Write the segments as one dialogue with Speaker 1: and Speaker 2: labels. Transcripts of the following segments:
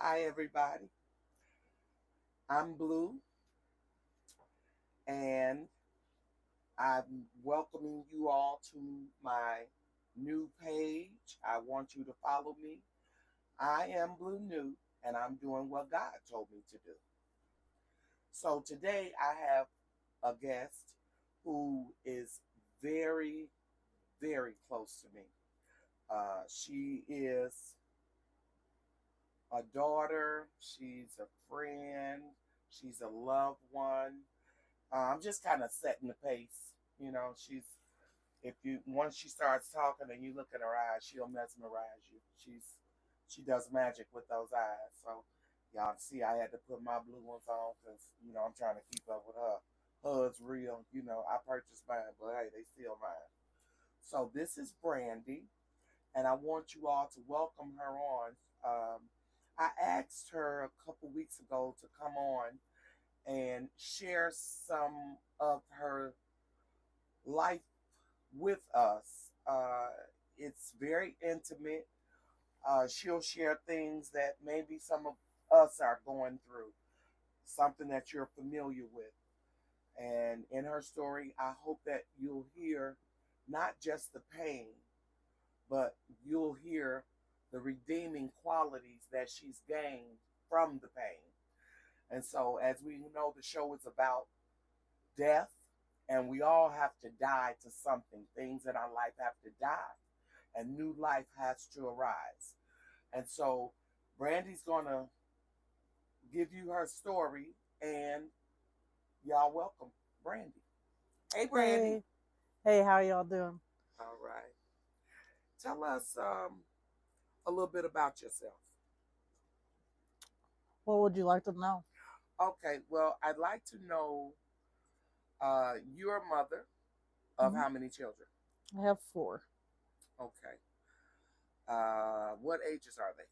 Speaker 1: Hi, everybody. I'm Blue, and I'm welcoming you all to my new page. I want you to follow me. I am Blue New, and I'm doing what God told me to do. So today I have a guest who is very, very close to me. She is a daughter, she's a friend, she's a loved one. I'm just kind of setting the pace. She's if you once she starts talking and you look at her eyes, she'll mesmerize you. She does magic with those eyes. So y'all see, I had to put my blue ones on because I'm trying to keep up with her. Hers real. I purchased mine, but hey, they still mine. So this is Brandy, and I want you all to welcome her on. Um, I asked her a couple weeks ago to come on and share some of her life with us. It's very intimate. She'll share things that maybe some of us are going through, something that you're familiar with. And in her story, I hope that you'll hear not just the pain, but you'll hear the redeeming qualities that she's gained from the pain. And so, as we know, the show is about death, and we all have to die to something. Things in our life have to die, and new life has to arise. And so, Brandy's gonna give you her story, and y'all welcome Brandy. Hey, Brandy.
Speaker 2: Hey, hey, how y'all doing?
Speaker 1: All right. Tell us a little bit about yourself.
Speaker 2: What would you like to know?
Speaker 1: Okay. Well, I'd like to know you're a mother of
Speaker 2: Mhm.
Speaker 1: how many children?
Speaker 2: I have four.
Speaker 1: Okay. What ages are they?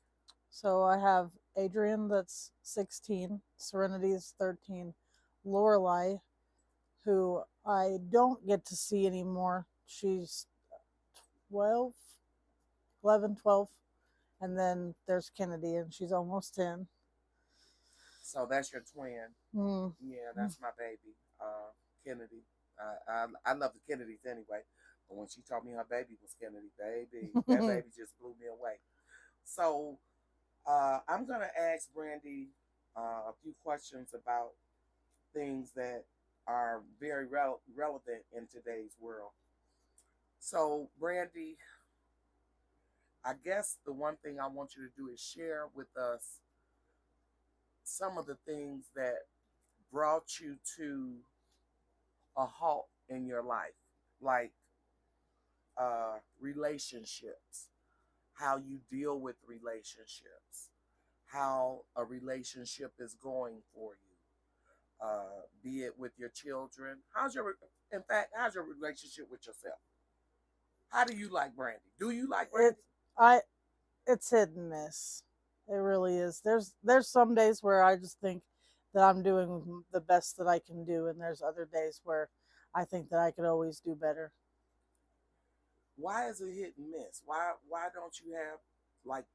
Speaker 2: So I have Adrian, that's 16, Serenity is 13, Lorelai, who I don't get to see anymore. She's 12, 11, 12. And then there's Kennedy, and she's almost 10.
Speaker 1: So that's your twin.
Speaker 2: Mm.
Speaker 1: Yeah, that's my baby, Kennedy. I love the Kennedys anyway, but when she told me her baby was Kennedy, baby, that baby just blew me away. So I'm gonna ask Brandy a few questions about things that are very relevant in today's world. So, Brandy, I guess the one thing I want you to do is share with us some of the things that brought you to a halt in your life, like relationships, how you deal with relationships, how a relationship is going for you, be it with your children. In fact, how's your relationship with yourself? How do you like Brandy? Do you like
Speaker 2: It,
Speaker 1: Brandy?
Speaker 2: I, it's hit and miss. It really is. There's some days where I just think that I'm doing the best that I can do, and there's other days where I think that I could always do better.
Speaker 1: Why is it hit and miss? Why don't you have like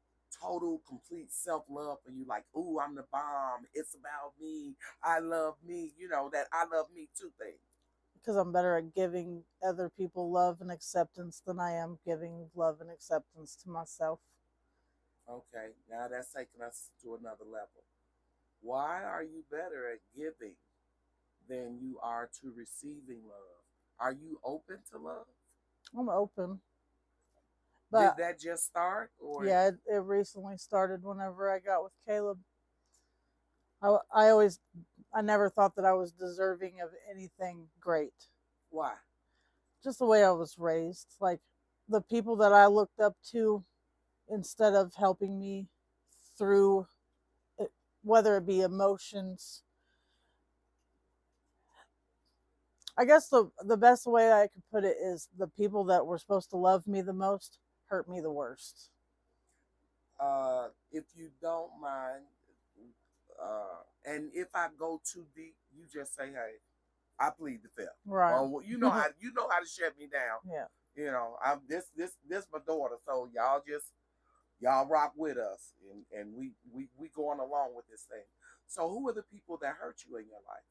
Speaker 1: total complete self love for you? Like, ooh, I'm the bomb. It's about me. I love me. That I love me too thing.
Speaker 2: Because I'm better at giving other people love and acceptance than I am giving love and acceptance to myself.
Speaker 1: Okay, now that's taking us to another level. Why are you better at giving than you are to receiving love? Are you open to love?
Speaker 2: I'm open,
Speaker 1: Did
Speaker 2: but
Speaker 1: that just start or
Speaker 2: yeah, it recently started whenever I got with Caleb. I always, I never thought that I was deserving of anything great.
Speaker 1: why?
Speaker 2: Just the way I was raised, like the people that I looked up to, instead of helping me through it, whether it be emotions. I guess the best way I could put it is the people that were supposed to love me the most hurt me the worst.
Speaker 1: If you don't mind, and if I go too deep, you just say, "Hey, I plead the fifth."
Speaker 2: Right.
Speaker 1: Or you know how to shut me down.
Speaker 2: Yeah.
Speaker 1: I'm this my daughter, so y'all rock with us, and we going along with this thing. So who are the people that hurt you in your life?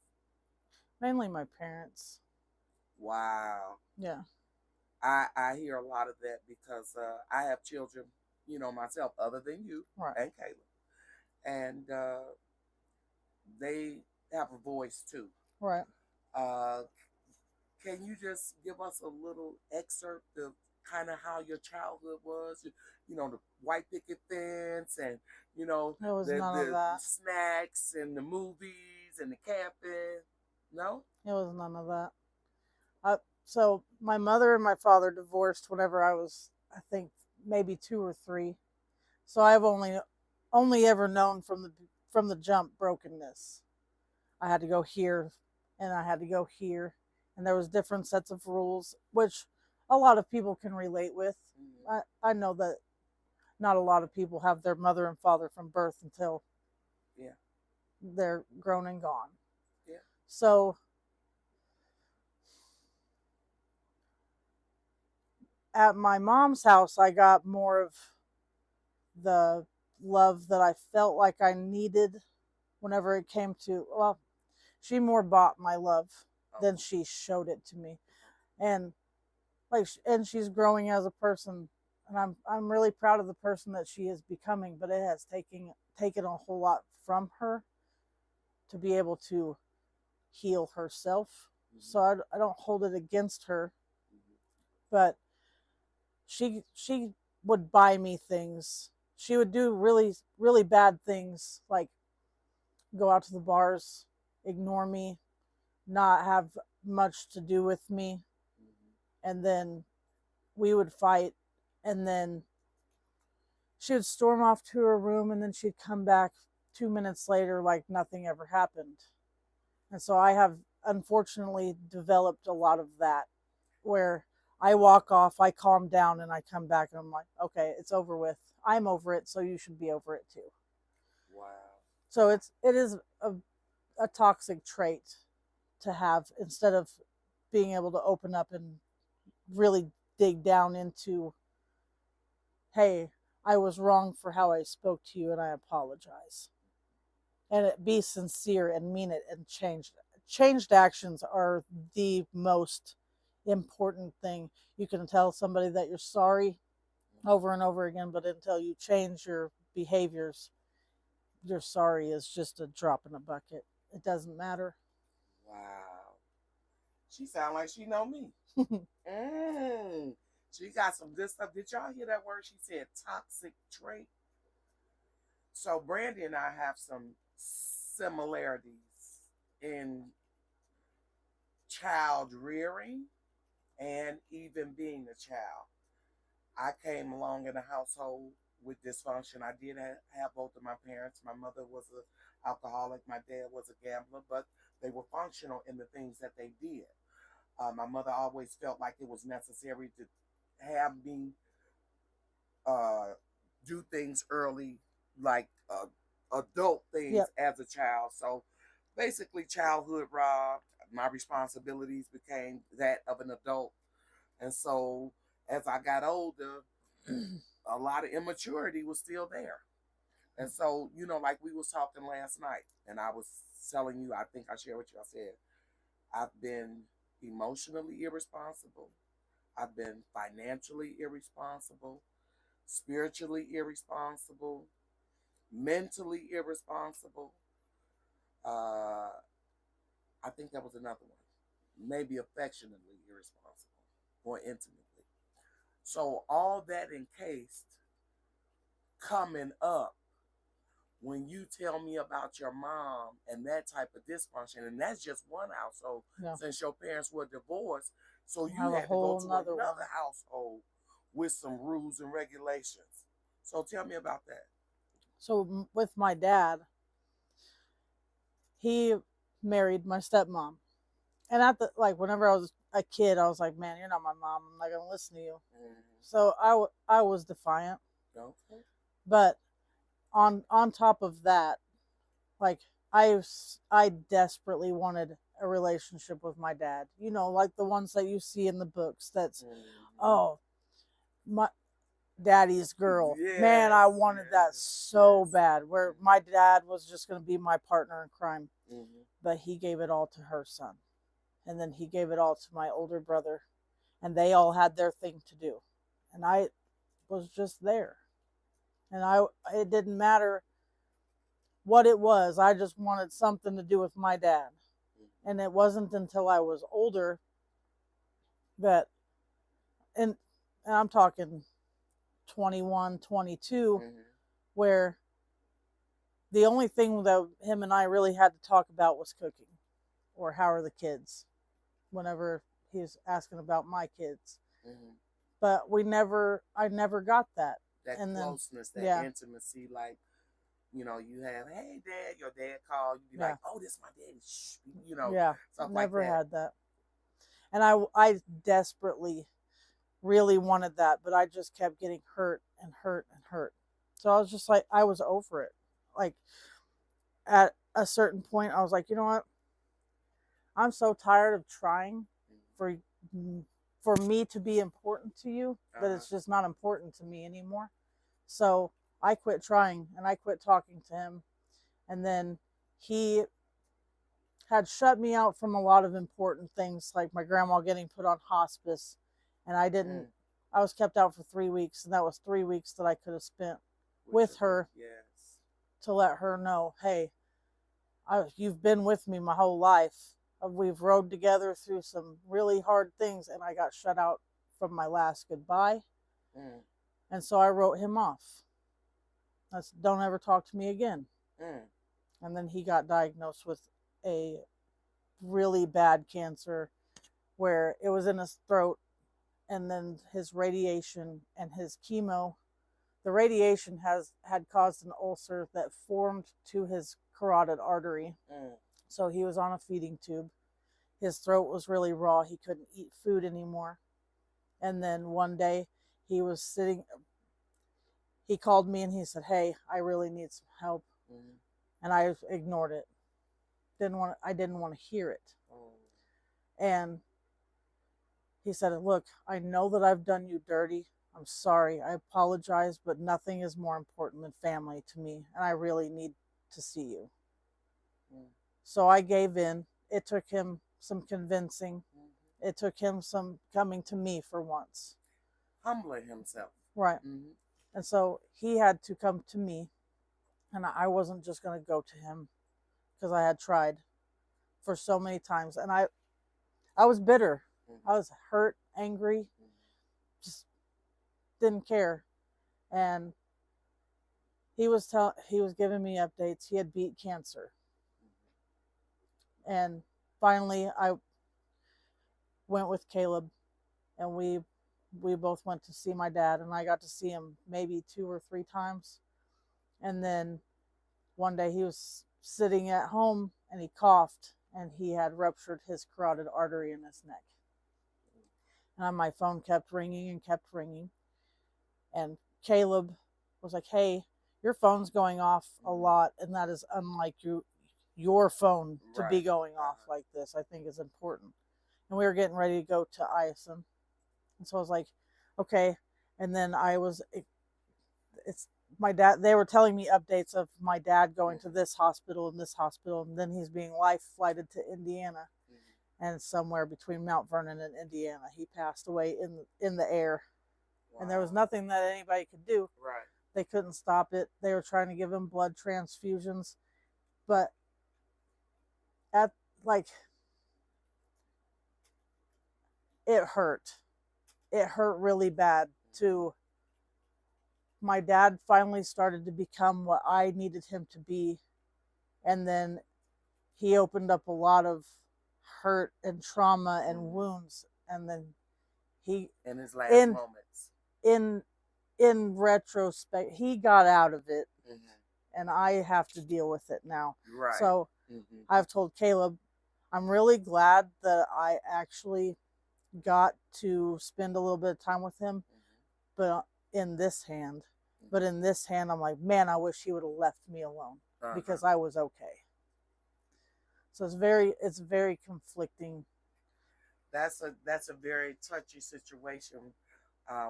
Speaker 2: Mainly my parents.
Speaker 1: Wow.
Speaker 2: Yeah.
Speaker 1: I hear a lot of that because I have children, myself, other than you
Speaker 2: Right.
Speaker 1: and Caleb, and they have a voice too.
Speaker 2: Right.
Speaker 1: Uh, can you just give us a little excerpt of kind of how your childhood was? The white picket fence, and
Speaker 2: There was
Speaker 1: the
Speaker 2: none of
Speaker 1: the
Speaker 2: that.
Speaker 1: snacks and the movies and the camping. No.
Speaker 2: It was none of that. So my mother and my father divorced whenever I was, I think, maybe 2 or 3. So I've only ever known from the jump brokenness. I had to go here, and I had to go here, and there was different sets of rules, which a lot of people can relate with. I know that not a lot of people have their mother and father from birth until
Speaker 1: Yeah.
Speaker 2: they're grown and gone.
Speaker 1: Yeah.
Speaker 2: So at my mom's house, I got more of the love that I felt like I needed whenever it came to, well, she more bought my love than she showed it to me. And she's growing as a person, and I'm really proud of the person that she is becoming, but it has taken a whole lot from her to be able to heal herself. So I don't hold it against her, but she would buy me things. She would do really really bad things, like go out to the bars, ignore me, not have much to do with me, and then we would fight, and then she would storm off to her room, and then she'd come back 2 minutes later like nothing ever happened. And so I have unfortunately developed a lot of that, where I walk off, I calm down, and I come back and I'm like, okay, it's over with. I'm over it, so you should be over it too.
Speaker 1: Wow.
Speaker 2: So it is a toxic trait to have, instead of being able to open up and really dig down into, hey, I was wrong for how I spoke to you and I apologize. And be sincere and mean it, and changed actions are the most important thing. You can tell somebody that you're sorry over and over again, but until you change your behaviors, your sorry is just a drop in a bucket. It doesn't matter.
Speaker 1: Wow. She sound like she know me. Mm. She got some good stuff. Did y'all hear that word? She said toxic trait. So Brandy and I have some similarities in child rearing and even being a child. I came along in a household with dysfunction. I did have both of my parents. My mother was an alcoholic. My dad was a gambler, but they were functional in the things that they did. My mother always felt like it was necessary to have me uh, do things early, like adult things
Speaker 2: Yep.
Speaker 1: as a child. So basically, childhood robbed. My responsibilities became that of an adult. And so as I got older, a lot of immaturity was still there. And so, like we was talking last night, and I was telling you, I think I shared with you, I said, I've been emotionally irresponsible. I've been financially irresponsible, spiritually irresponsible, mentally irresponsible. Uh, I think that was another one. Maybe affectionately irresponsible or intimately. So all that encased coming up when you tell me about your mom and that type of dysfunction, and that's just one household,
Speaker 2: Yeah.
Speaker 1: since your parents were divorced, so
Speaker 2: I
Speaker 1: you
Speaker 2: have a
Speaker 1: had to go
Speaker 2: whole
Speaker 1: to
Speaker 2: nother one.
Speaker 1: another household with some rules and regulations. So tell me about that.
Speaker 2: So with my dad, he married my stepmom. And whenever I was a kid, I was like, man, you're not my mom. I'm not gonna listen to you.
Speaker 1: Mm-hmm.
Speaker 2: So I was defiant.
Speaker 1: Okay.
Speaker 2: But on top of that, like I desperately wanted a relationship with my dad. Like the ones that you see in the books. That's
Speaker 1: Mm-hmm.
Speaker 2: oh my. daddy's girl. Man, I
Speaker 1: Yes,
Speaker 2: wanted that
Speaker 1: yes,
Speaker 2: so
Speaker 1: yes.
Speaker 2: bad. Where my dad was just going to be my partner in crime,
Speaker 1: Mm-hmm.
Speaker 2: but he gave it all to her son. And then he gave it all to my older brother, and they all had their thing to do. And I was just there. And it didn't matter what it was. I just wanted something to do with my dad.
Speaker 1: Mm-hmm.
Speaker 2: And it wasn't until I was older that, and, and I'm talking 21, 22,
Speaker 1: Mm-hmm.
Speaker 2: where the only thing that him and I really had to talk about was cooking or how are the kids whenever he's asking about my kids.
Speaker 1: Mm-hmm.
Speaker 2: But I never got that.
Speaker 1: That
Speaker 2: And then,
Speaker 1: closeness, that
Speaker 2: yeah,
Speaker 1: intimacy, like, you have, hey, dad, your dad called, you be like,
Speaker 2: yeah,
Speaker 1: oh, this is my daddy, shh,
Speaker 2: yeah,
Speaker 1: stuff like
Speaker 2: never
Speaker 1: that.
Speaker 2: had that. And I desperately really wanted that, but I just kept getting hurt and hurt and hurt. So I was just like, I was over it. Like at a certain point, I was like, you know what? I'm so tired of trying for for me to be important to you that
Speaker 1: Uh-huh.
Speaker 2: it's just not important to me anymore. So I quit trying and I quit talking to him. And then he had shut me out from a lot of important things, like my grandma getting put on hospice. And
Speaker 1: Mm.
Speaker 2: I was kept out for 3 weeks. And that was 3 weeks that I could have spent
Speaker 1: With
Speaker 2: with
Speaker 1: your
Speaker 2: her
Speaker 1: yes.
Speaker 2: to let her know, hey, you've been with me my whole life. We've rode together through some really hard things, and I got shut out from my last goodbye.
Speaker 1: Mm.
Speaker 2: And so I wrote him off. That's don't ever talk to me again.
Speaker 1: Mm.
Speaker 2: And then he got diagnosed with a really bad cancer where it was in his throat, and then his radiation and his chemo. The radiation had caused an ulcer that formed to his carotid artery.
Speaker 1: Mm.
Speaker 2: So he was on a feeding tube. His throat was really raw. He couldn't eat food anymore. And then one day he was sitting, he called me and he said, hey, I really need some help.
Speaker 1: Mm.
Speaker 2: And I ignored it. I didn't want to hear it.
Speaker 1: Oh.
Speaker 2: And he said, look, I know that I've done you dirty. I'm sorry. I apologize, but nothing is more important than family to me. And I really need to see you.
Speaker 1: Mm.
Speaker 2: So I gave in. It took him some convincing.
Speaker 1: Mm-hmm.
Speaker 2: It took him some coming to me for once.
Speaker 1: Humbling himself.
Speaker 2: Right.
Speaker 1: Mm-hmm.
Speaker 2: And so he had to come to me, and I wasn't just going to go to him because I had tried for so many times. And I was bitter.
Speaker 1: Mm-hmm.
Speaker 2: I was hurt, angry,
Speaker 1: Mm-hmm.
Speaker 2: just didn't care. And he was giving me updates. He had beat cancer. And finally I went with Caleb, and we both went to see my dad, and I got to see him maybe 2 or 3 times. And then one day he was sitting at home and he coughed and he had ruptured his carotid artery in his neck. And my phone kept ringing and kept ringing. And Caleb was like, hey, your phone's going off a lot, and that is unlike your phone to
Speaker 1: Right.
Speaker 2: be going off like this. I think is important. And we were getting ready to go to ISM. And so I was like, okay. And then it's my dad, they were telling me updates of my dad going to this hospital and this hospital, and then he's being life flighted to Indiana.
Speaker 1: Mm-hmm.
Speaker 2: And somewhere between Mount Vernon and Indiana, he passed away in the air.
Speaker 1: Wow.
Speaker 2: And there was nothing that anybody could do.
Speaker 1: Right.
Speaker 2: They couldn't stop it. They were trying to give him blood transfusions, but at like it hurt. It hurt really bad. To My dad finally started to become what I needed him to be, and then he opened up a lot of hurt and trauma and wounds, and then he
Speaker 1: in his last
Speaker 2: in
Speaker 1: moments.
Speaker 2: in in retrospect he got out of it.
Speaker 1: Mm-hmm.
Speaker 2: And I have to deal with it now.
Speaker 1: Right.
Speaker 2: So
Speaker 1: mm-hmm.
Speaker 2: I've told Caleb, I'm really glad that I actually got to spend a little bit of time with him, but in this hand. But in this hand, I'm like, man, I wish he would have left me alone because I was okay. So it's very conflicting.
Speaker 1: That's a very touchy situation.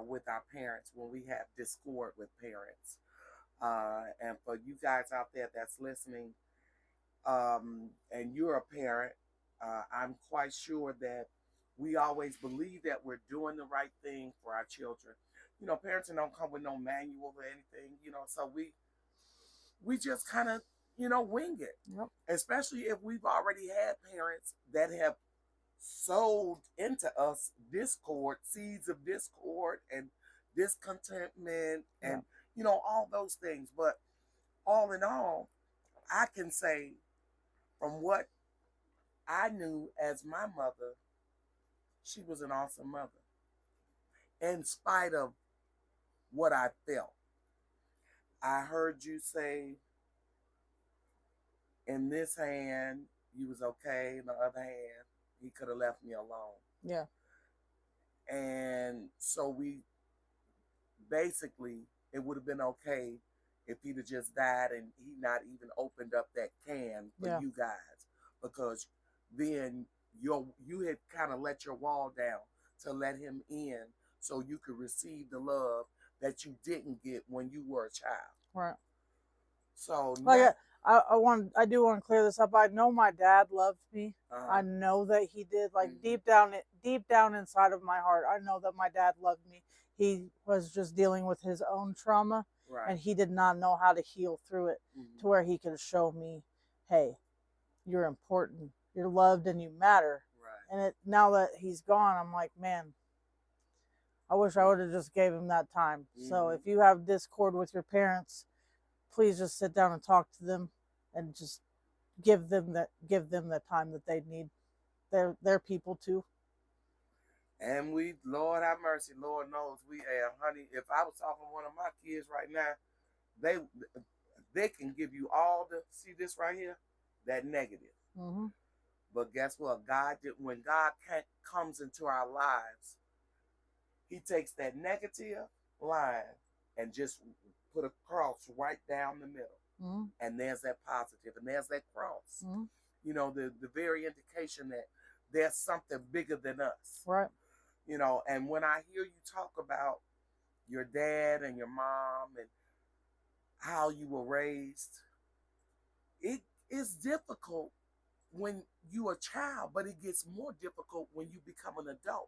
Speaker 1: with our parents when we have discord with parents. And for you guys out there that's listening, and you're a parent, I'm quite sure that we always believe that we're doing the right thing for our children. Parenting don't come with no manual or anything, so we just kind of, wing it.
Speaker 2: Yep.
Speaker 1: Especially if we've already had parents that have sowed into us discord, seeds of discord and discontentment
Speaker 2: Yep.
Speaker 1: and, all those things. But all in all, I can say from what I knew as my mother, she was an awesome mother. In spite of what I felt, I heard you say, in this hand, you was okay. In the other hand, he could have left me alone.
Speaker 2: Yeah.
Speaker 1: And so we basically, it would have been okay if he'd have just died and he not even opened up that can for
Speaker 2: Yeah.
Speaker 1: you guys, because then you had kind of let your wall down to let him in so you could receive the love that you didn't get when you were a child.
Speaker 2: Right.
Speaker 1: So
Speaker 2: Like
Speaker 1: now,
Speaker 2: I do want to clear this up. I know my dad loved me. I
Speaker 1: uh,
Speaker 2: know that he did. Like
Speaker 1: mhm,
Speaker 2: deep down inside of my heart, I know that my dad loved me. He was just dealing with his own trauma,
Speaker 1: right,
Speaker 2: and he did not know how to heal through it to
Speaker 1: mhm,
Speaker 2: where he could show me, hey, you're important, you're loved, and you matter.
Speaker 1: right,
Speaker 2: And now that he's gone, I'm like, man, I wish I would have just gave him that time. So
Speaker 1: mhm.
Speaker 2: if you have discord with your parents, please just sit down and talk to them, and just give them the time that they need. They're people too.
Speaker 1: And we, Lord have mercy, Lord knows we have, honey. If I was talking to one of my kids right now, they they can give you all the, see this right here, that negative.
Speaker 2: Mm-hmm.
Speaker 1: But guess what? God did, when God comes into our lives, He takes that negative line and just put a cross right down the middle.
Speaker 2: Mm-hmm.
Speaker 1: And there's that positive, and there's that cross.
Speaker 2: Mm-hmm.
Speaker 1: The very indication that there's something bigger than us.
Speaker 2: Right.
Speaker 1: And when I hear you talk about your dad and your mom and how you were raised, it is difficult when you're a child, but it gets more difficult when you become an adult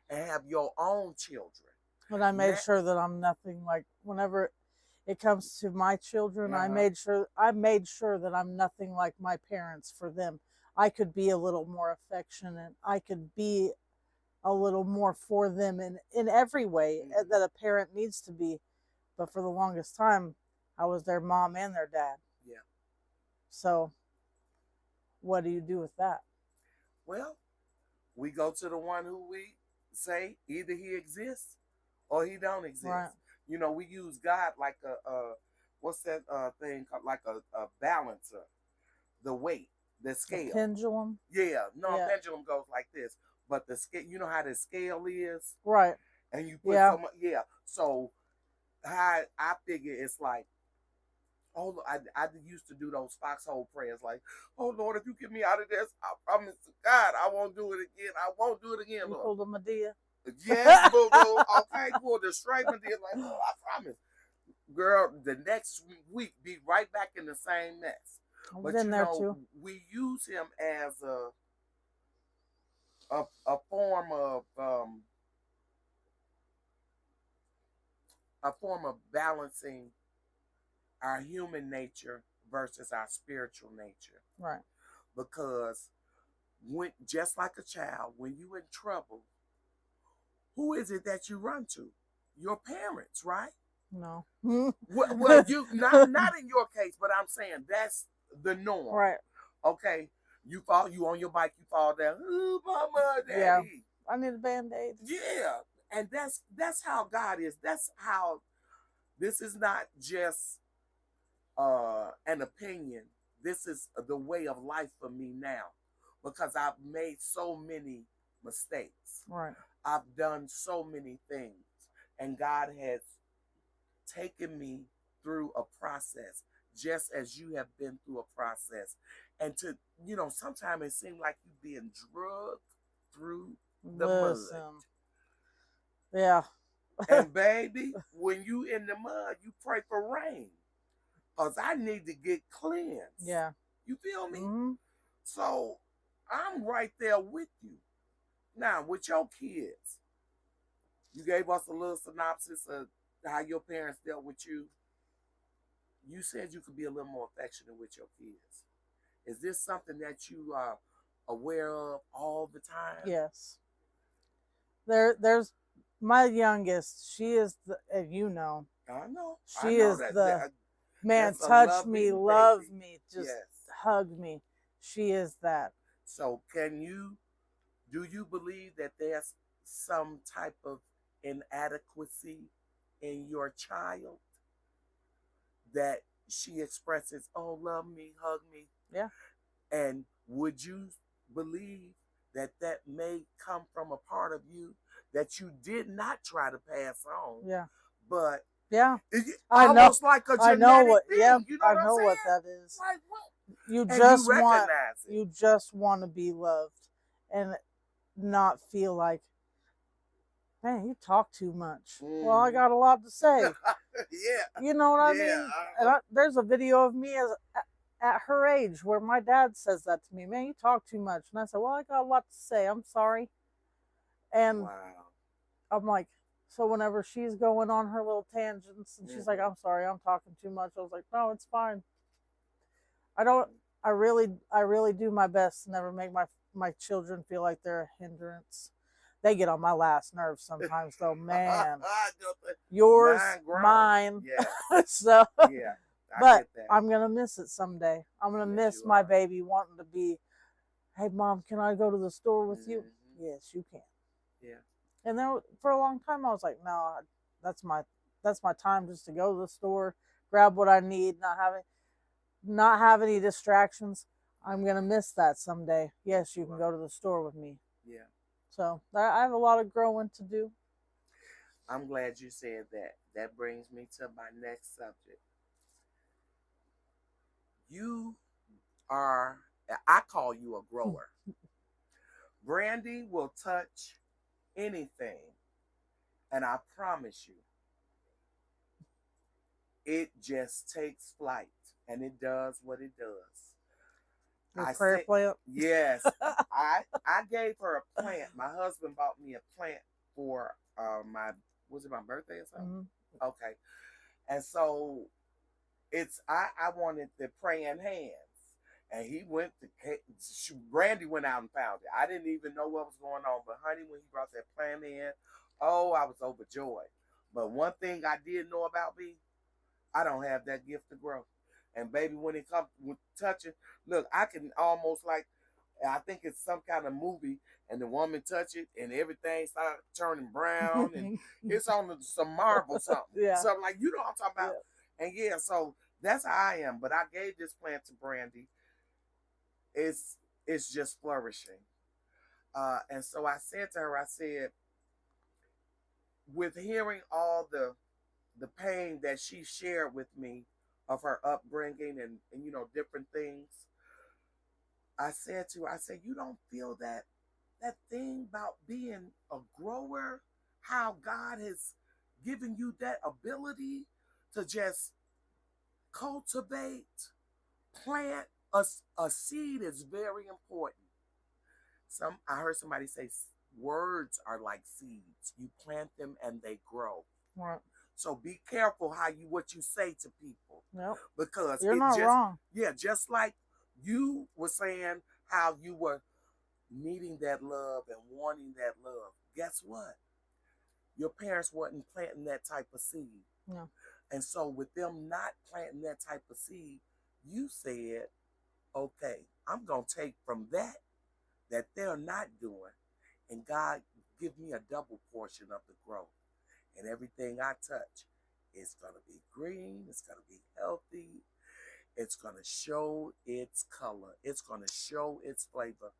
Speaker 1: and have your own children.
Speaker 2: But I made
Speaker 1: Now,
Speaker 2: sure that I'm nothing like, whenever it comes to my children,
Speaker 1: uh-huh,
Speaker 2: I made sure that I'm nothing like my parents for them. I could be a little more affectionate. I could be a little more for them in every way
Speaker 1: mm-hmm,
Speaker 2: that a parent needs to be. But for the longest time, I was their mom and their dad.
Speaker 1: yeah.
Speaker 2: So what do you do with that?
Speaker 1: Well, we go to the one who we say either he exists or he don't
Speaker 2: Right.
Speaker 1: exist. We use God like a what's that thing called, like a balancer, the weight, the
Speaker 2: A
Speaker 1: scale.
Speaker 2: pendulum.
Speaker 1: Yeah, no, a
Speaker 2: Yeah.
Speaker 1: pendulum goes like this, but the scale, you know how the scale is,
Speaker 2: Right.
Speaker 1: and you put
Speaker 2: Yeah.
Speaker 1: so much. Yeah, so I figure it's like, oh, I used to do those foxhole prayers, like, oh Lord, if you get me out of this, I promise to God I won't do it again. I won't do it again,
Speaker 2: You
Speaker 1: Lord.
Speaker 2: pulled a Medea.
Speaker 1: Yes, boo boo. Okay, pull the straight one, like, Lord, I promise. Girl, the next week be right back in the same mess.
Speaker 2: I've
Speaker 1: But
Speaker 2: been there too.
Speaker 1: we use him as a form of balancing our human nature versus our spiritual nature.
Speaker 2: Right.
Speaker 1: Because when, just like a child, when you in trouble, who is it that you run to? Your parents, right?
Speaker 2: No.
Speaker 1: Well, you not in your case, but I'm saying that's the norm.
Speaker 2: Right.
Speaker 1: Okay, you on your bike, you fall down. Ooh, mama,
Speaker 2: Yeah.
Speaker 1: daddy.
Speaker 2: I need a band-aid.
Speaker 1: Yeah, and that's how God is. That's how, this is not just an opinion. This is the way of life for me now, because I've made so many mistakes.
Speaker 2: Right.
Speaker 1: I've done so many things, and God has taken me through a process, just as you have been through a process. And sometimes it seems like you're being drugged through the mud.
Speaker 2: Listen. Yeah.
Speaker 1: And baby, when you in the mud, you pray for rain. Cause I need to get cleansed.
Speaker 2: Yeah.
Speaker 1: You feel me?
Speaker 2: Hmm.
Speaker 1: So I'm right there with you. Now, with your kids, you gave us a little synopsis of how your parents dealt with you. You said you could be a little more affectionate with your kids. Is this something that you are aware of all the time?
Speaker 2: Yes. There's my youngest. She is the, and you know,
Speaker 1: I
Speaker 2: she
Speaker 1: know
Speaker 2: is
Speaker 1: that,
Speaker 2: the man.
Speaker 1: that's a
Speaker 2: Touch me,
Speaker 1: loving
Speaker 2: love
Speaker 1: baby.
Speaker 2: me, just
Speaker 1: Yes.
Speaker 2: hug me. She is that.
Speaker 1: So do you believe that there's some type of inadequacy in your child that she expresses, oh, love me, hug me?
Speaker 2: Yeah.
Speaker 1: And would you believe that that may come from a part of you that you did not try to pass on,
Speaker 2: Yeah.
Speaker 1: but
Speaker 2: Yeah.
Speaker 1: it's
Speaker 2: I know.
Speaker 1: almost like a
Speaker 2: I know
Speaker 1: genetic
Speaker 2: what. Yeah.
Speaker 1: thing? You know
Speaker 2: I
Speaker 1: what I'm
Speaker 2: know what
Speaker 1: saying?
Speaker 2: that is.
Speaker 1: Like what?
Speaker 2: You
Speaker 1: And you
Speaker 2: just want.
Speaker 1: recognize it.
Speaker 2: You just want to be loved, and not feel like, man, you talk too much. Well, I
Speaker 1: Mm-hmm.
Speaker 2: got a lot to say.
Speaker 1: Yeah.
Speaker 2: You know what I
Speaker 1: Yeah.
Speaker 2: mean? And there's a video of me as at her age where my dad says that to me. Man, you talk too much. And I said, well, I got a lot to say. I'm sorry. And
Speaker 1: Wow.
Speaker 2: I'm like, so whenever she's going on her little tangents and she's like,
Speaker 1: Mm-hmm.
Speaker 2: I'm sorry, I'm talking too much. I was like, no, it's fine. I don't. I really do my best to never make my children feel like they're a hindrance. They get on my last nerve sometimes, though. Man, yours,
Speaker 1: Mine grown.
Speaker 2: mine.
Speaker 1: Yes.
Speaker 2: So,
Speaker 1: Yeah. I
Speaker 2: but
Speaker 1: get that.
Speaker 2: I'm gonna miss it someday. I'm gonna
Speaker 1: Yes,
Speaker 2: miss
Speaker 1: you
Speaker 2: my
Speaker 1: are.
Speaker 2: baby wanting to be, hey mom, can I go to the store with you?
Speaker 1: Mm-hmm.
Speaker 2: Yes, you can.
Speaker 1: Yeah.
Speaker 2: And then for a long time I was like, no, that's my that's my time just to go to the store, grab what I need, not have any distractions. I'm gonna miss that someday.
Speaker 1: Yes,
Speaker 2: Yes, you
Speaker 1: you
Speaker 2: can
Speaker 1: are.
Speaker 2: go to the store with me.
Speaker 1: Yeah.
Speaker 2: So I have a lot of growing to do.
Speaker 1: I'm glad you said that. That brings me to my next subject. You are, I call you a grower. Brandy will touch anything, and I promise you, it just takes flight and it does what it does.
Speaker 2: Your
Speaker 1: I
Speaker 2: prayer
Speaker 1: said,
Speaker 2: plant.
Speaker 1: yes, I gave her a plant. My husband bought me a plant for my, was it my birthday or something?
Speaker 2: Mm-hmm.
Speaker 1: Okay. And so I wanted the praying hands, and he went to Brandy went out and found it. I didn't even know what was going on, but honey, when he brought that plant in, oh, I was overjoyed. But one thing I did know about me, I don't have that gift to grow. And baby, when it comes with touching, look, I can almost like, I think it's some kind of movie, and the woman touch it, and everything starts turning brown, and it's on some marble something,
Speaker 2: Yeah.
Speaker 1: something like, you know what I'm talking about.
Speaker 2: Yeah.
Speaker 1: And yeah, so that's how I am. But I gave this plant to Brandy. It's it's just flourishing. And so I said to her, I said, with hearing all the pain that she shared with me of her upbringing and different things, I said to her, I said, you don't feel that thing about being a grower, how God has given you that ability to just cultivate, plant a seed is very important. I heard somebody say words are like seeds. You plant them and they grow.
Speaker 2: Right.
Speaker 1: So be careful what you say to people,
Speaker 2: Yep.
Speaker 1: because
Speaker 2: You're
Speaker 1: it
Speaker 2: not
Speaker 1: just,
Speaker 2: wrong.
Speaker 1: yeah, just like you were saying how you were needing that love and wanting that love. Guess what? Your parents wasn't planting that type of seed.
Speaker 2: No.
Speaker 1: And so with them not planting that type of seed, you said, okay, I'm going to take from that they're not doing, and God give me a double portion of the growth. And everything I touch is going to be green, it's going to be healthy, it's going to show its color, it's going to show its flavor.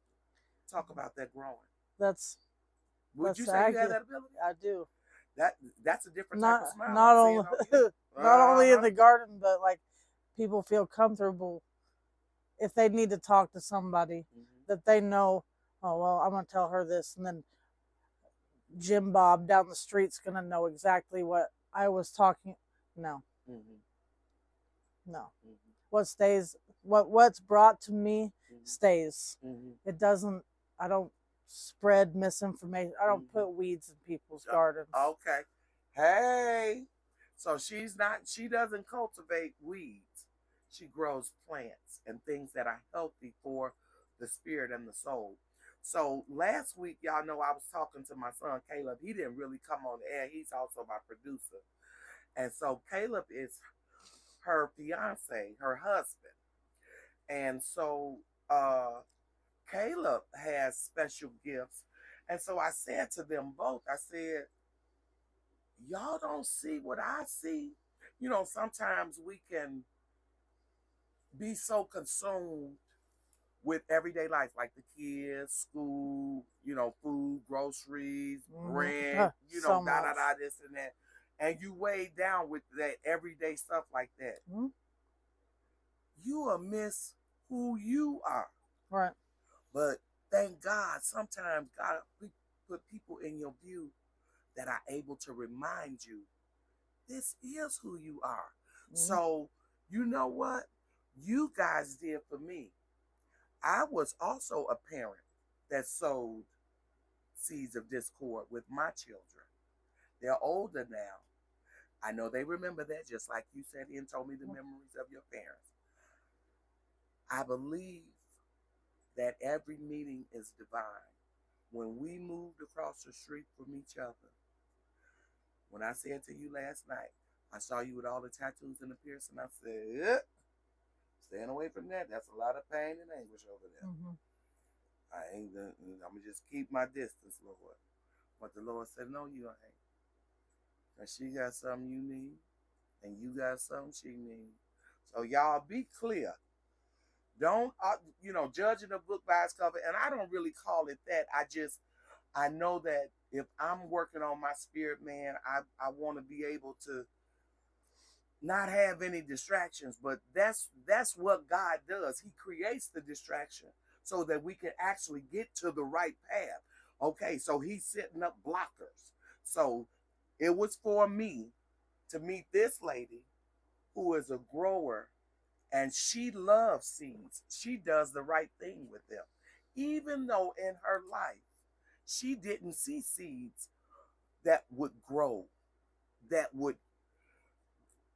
Speaker 1: Talk about that growing.
Speaker 2: That's
Speaker 1: Would you
Speaker 2: that's
Speaker 1: say you have
Speaker 2: accurate.
Speaker 1: that ability?
Speaker 2: I do.
Speaker 1: That that's a different type
Speaker 2: Not
Speaker 1: of smile
Speaker 2: not
Speaker 1: I'm seeing
Speaker 2: only
Speaker 1: on you.
Speaker 2: not only in
Speaker 1: Uh-huh.
Speaker 2: the garden, but like people feel comfortable if they need to talk to somebody
Speaker 1: Mm-hmm.
Speaker 2: that they know. Oh well, I'm gonna tell her this, and then Jim Bob down the street's gonna know exactly what I was talking. No,
Speaker 1: Mm-hmm.
Speaker 2: no.
Speaker 1: Mm-hmm.
Speaker 2: What stays, what's brought to me stays.
Speaker 1: Mm-hmm.
Speaker 2: It doesn't. I don't spread misinformation. I don't
Speaker 1: Mm-hmm.
Speaker 2: put weeds in people's gardens.
Speaker 1: Okay. Hey. So she doesn't cultivate weeds. She grows plants and things that are healthy for the spirit and the soul. So last week, y'all know I was talking to my son Caleb. He didn't really come on the air. He's also my producer. And so Caleb is her fiance, her husband. And so Caleb has special gifts. And so I said to them both, I said, y'all don't see what I see. You know, sometimes we can be so consumed with everyday life, like the kids, school, you know, food, groceries, rent, you know,
Speaker 2: So
Speaker 1: da da
Speaker 2: much.
Speaker 1: da, this and that. And you weigh down with that everyday stuff like that.
Speaker 2: Mhm.
Speaker 1: You will miss who you are.
Speaker 2: Right.
Speaker 1: But thank God, sometimes God put people in your view that are able to remind you this is who you are. So, you know what? You guys did for me. I was also a parent that sowed seeds of discord with my children. They're older now. I know they remember that, just like you said and told me the memories of your parents. I believe that every meeting is divine. When we moved across the street from each other, when I said to you last night, I saw you with all the tattoos and the piercing, I said, staying away from that. That's a lot of pain and anguish over there. I'm gonna just keep my distance, Lord. But the Lord said, no, you ain't. And she got something you need, and you got something she needs. So y'all be clear. Don't judging a book by its cover. And I don't really call it that. I know that if I'm working on my spirit, man, I want to be able to not have any distractions. But that's what God does. He creates the distraction so that we can actually get to the right path. Okay, so he's setting up blockers. So it was for me to meet this lady who is a grower, and she loves seeds. She does the right thing with them. Even though in her life she didn't see seeds that would grow, that would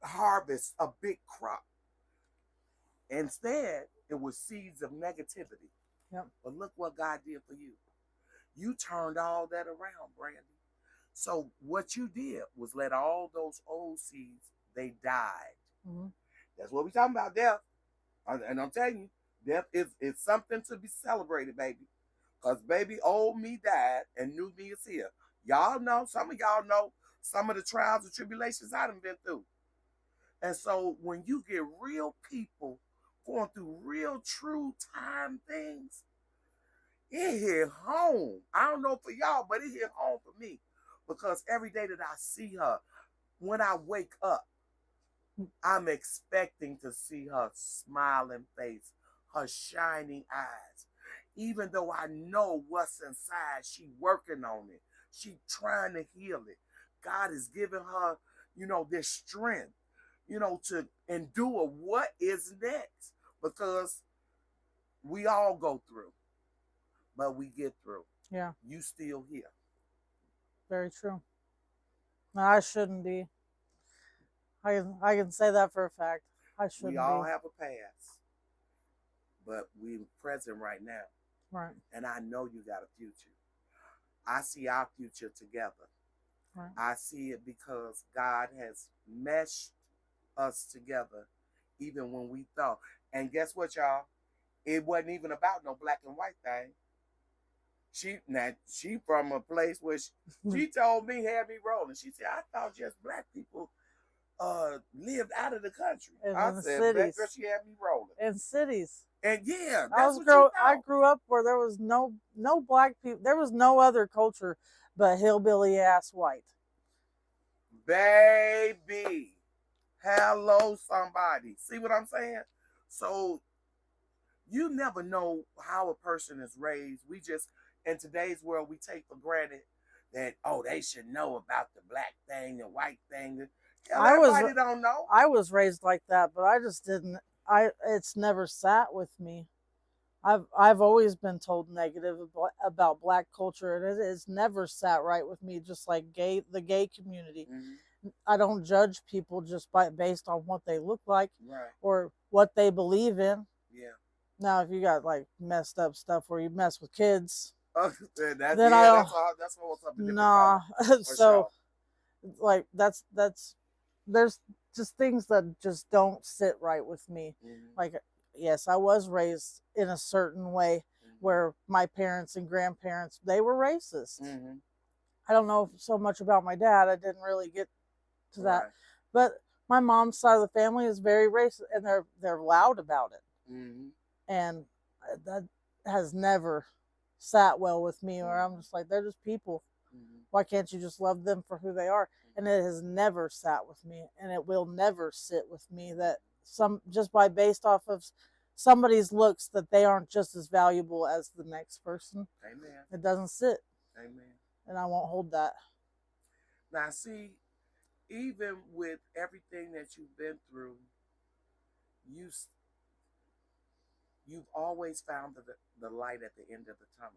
Speaker 1: harvest a big crop. Instead, it was seeds of negativity.
Speaker 2: Yep.
Speaker 1: But look what God did for you. You turned all that around, Brandy. So what you did was let all those old seeds, they died. That's what we're talking about, death. And I'm telling you, death is something to be celebrated, baby. Because, baby, old me died and new me is here. Y'all know, some of y'all know some of the trials and tribulations I done been through. And so when you get real people going through real true time things, it hit home. I don't know for y'all, but it hit home for me. Because every day that I see her, when I wake up, I'm expecting to see her smiling face, her shining eyes. Even though I know what's inside, she working on it. She trying to heal it. God is giving her, this strength, to endure what is next. Because we all go through, but we get through.
Speaker 2: Yeah.
Speaker 1: You still here.
Speaker 2: Very true. No, I shouldn't be. I can say that for a fact. I shouldn't
Speaker 1: We all
Speaker 2: be.
Speaker 1: have a past, but we're present right now.
Speaker 2: Right.
Speaker 1: And I know you got a future. I see our future together.
Speaker 2: Right.
Speaker 1: I see it because God has meshed us together even when we thought. And guess what, y'all? It wasn't even about no black and white thing. She from a place where she told me, had me rolling. She said, I thought just black people lived out of the country.
Speaker 2: And
Speaker 1: I
Speaker 2: in the
Speaker 1: said, black
Speaker 2: cities.
Speaker 1: girl, she had me rolling.
Speaker 2: In cities.
Speaker 1: And yeah, that's what you thought.
Speaker 2: I grew up where there was no black people. There was no other culture but hillbilly ass white.
Speaker 1: Baby, hello, somebody. See what I'm saying? So you never know how a person is raised. We just, in today's world, we take for granted that, oh, they should know about the black thing, the white thing. Hell,
Speaker 2: I was
Speaker 1: everybody don't know.
Speaker 2: I was raised like that, but I just didn't. It's never sat with me. I've always been told negative about black culture, and it's never sat right with me. Just like the gay community, I don't judge people just based on what they look like,
Speaker 1: Right.
Speaker 2: or what they believe in.
Speaker 1: Yeah.
Speaker 2: Now, if you got like messed up stuff where you mess with kids,
Speaker 1: That's
Speaker 2: then I
Speaker 1: yeah,
Speaker 2: don't.
Speaker 1: that's what's up a different
Speaker 2: Nah.
Speaker 1: color for
Speaker 2: So
Speaker 1: sure.
Speaker 2: like that's there's just things that just don't sit right with me. Like, yes, I was raised in a certain way where my parents and grandparents, they were racist. I don't know so much about my dad. I didn't really get to that.
Speaker 1: Right.
Speaker 2: But my mom's side of the family is very racist, and they're loud about it. And that has never sat well with me, where I'm just like, they're just people. Why can't you just love them for who they are? And it has never sat with me, and it will never sit with me that some just by based off of somebody's looks that they aren't just as valuable as the next person.
Speaker 1: Amen.
Speaker 2: It doesn't sit.
Speaker 1: Amen.
Speaker 2: And I won't hold that.
Speaker 1: Now, see, even with everything that you've been through, you you've always found the light at the end of the tunnel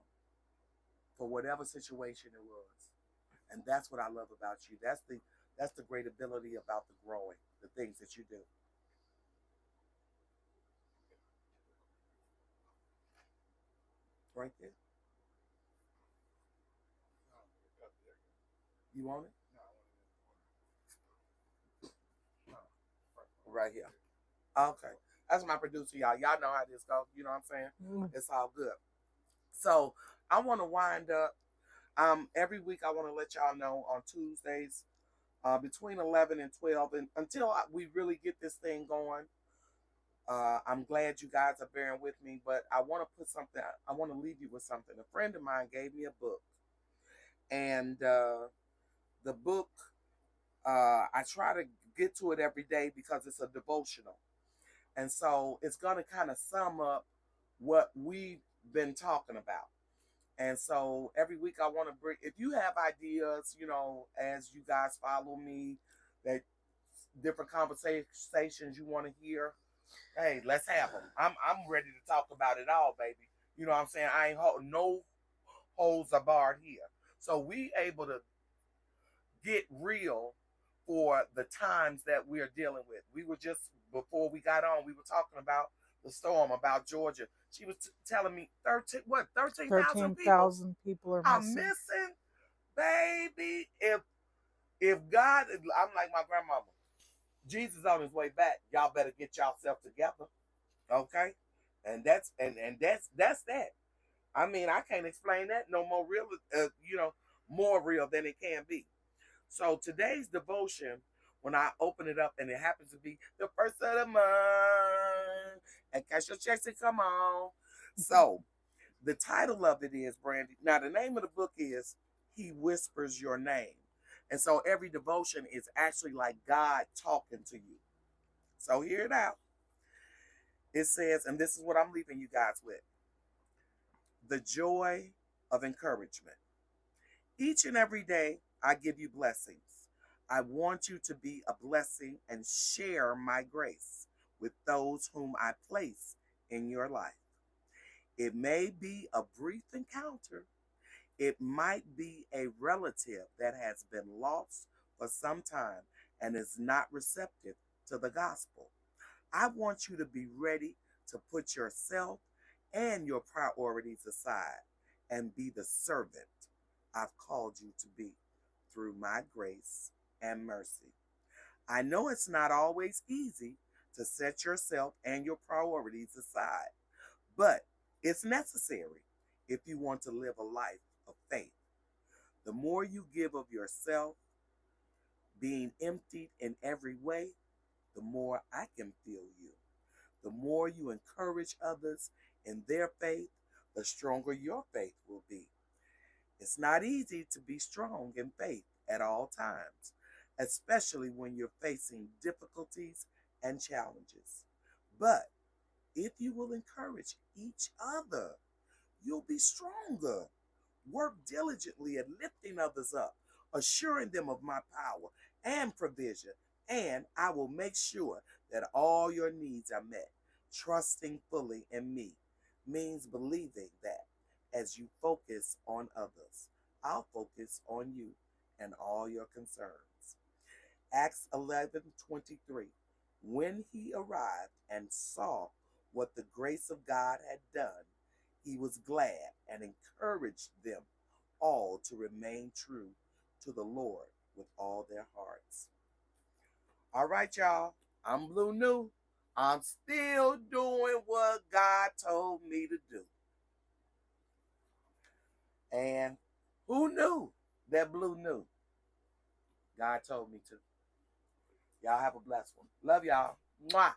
Speaker 1: for whatever situation it was, and that's what I love about you. That's the great ability about the growing, the things that you do. Right there. You want it? Right here. Okay. That's my producer, y'all. Y'all know how this goes. You know what I'm saying? It's all good. So I want to wind up. Every week I want to let y'all know on Tuesdays, between 11 and 12, and until we really get this thing going. I'm glad you guys are bearing with me, but I want to put something. I want to leave you with something. A friend of mine gave me a book, and the book, I try to get to it every day because it's a devotional. And so it's going to kind of sum up what we've been talking about. And so every week I want to bring, if you have ideas, as you guys follow me, that different conversations you want to hear, hey, let's have them. I'm ready to talk about it all, baby. You know what I'm saying? I ain't no holds are barred here. So we able to get real for the times that we're dealing with. We were just before we got on, we were talking about the storm, about Georgia. She was telling me 13,000 people
Speaker 2: 13,000 people are
Speaker 1: are
Speaker 2: missing.
Speaker 1: missing, baby. If God, I'm like my grandmama, Jesus on his way back. Y'all better get yourself together, okay? And that's that. I mean, I can't explain that no more real, more real than it can be. So today's devotion, when I open it up and it happens to be the first of the month, and cash your checks and come on. So the title of it is, Brandy. Now the name of the book is He Whispers Your Name. And so every devotion is actually like God talking to you. So hear it out. It says, and this is what I'm leaving you guys with: the joy of encouragement. Each and every day, I give you blessings. I want you to be a blessing and share my grace with those whom I place in your life. It may be a brief encounter, it might be a relative that has been lost for some time and is not receptive to the gospel. I want you to be ready to put yourself and your priorities aside and be the servant I've called you to be through my grace and mercy. I know it's not always easy to set yourself and your priorities aside, but it's necessary if you want to live a life of faith. The more you give of yourself, being emptied in every way, the more I can feel you. The more you encourage others in their faith, the stronger your faith will be. It's not easy to be strong in faith at all times, especially when you're facing difficulties and challenges. But if you will encourage each other, you'll be stronger. Work diligently at lifting others up, assuring them of my power and provision, and I will make sure that all your needs are met. Trusting fully in me means believing that as you focus on others, I'll focus on you and all your concerns. Acts 11:23. When he arrived and saw what the grace of God had done, he was glad and encouraged them all to remain true to the Lord with all their hearts. All right, y'all. I'm Blue New. I'm still doing what God told me to do. And who knew that Blue knew? God told me to. Y'all have a blessed one. Love y'all. Mwah.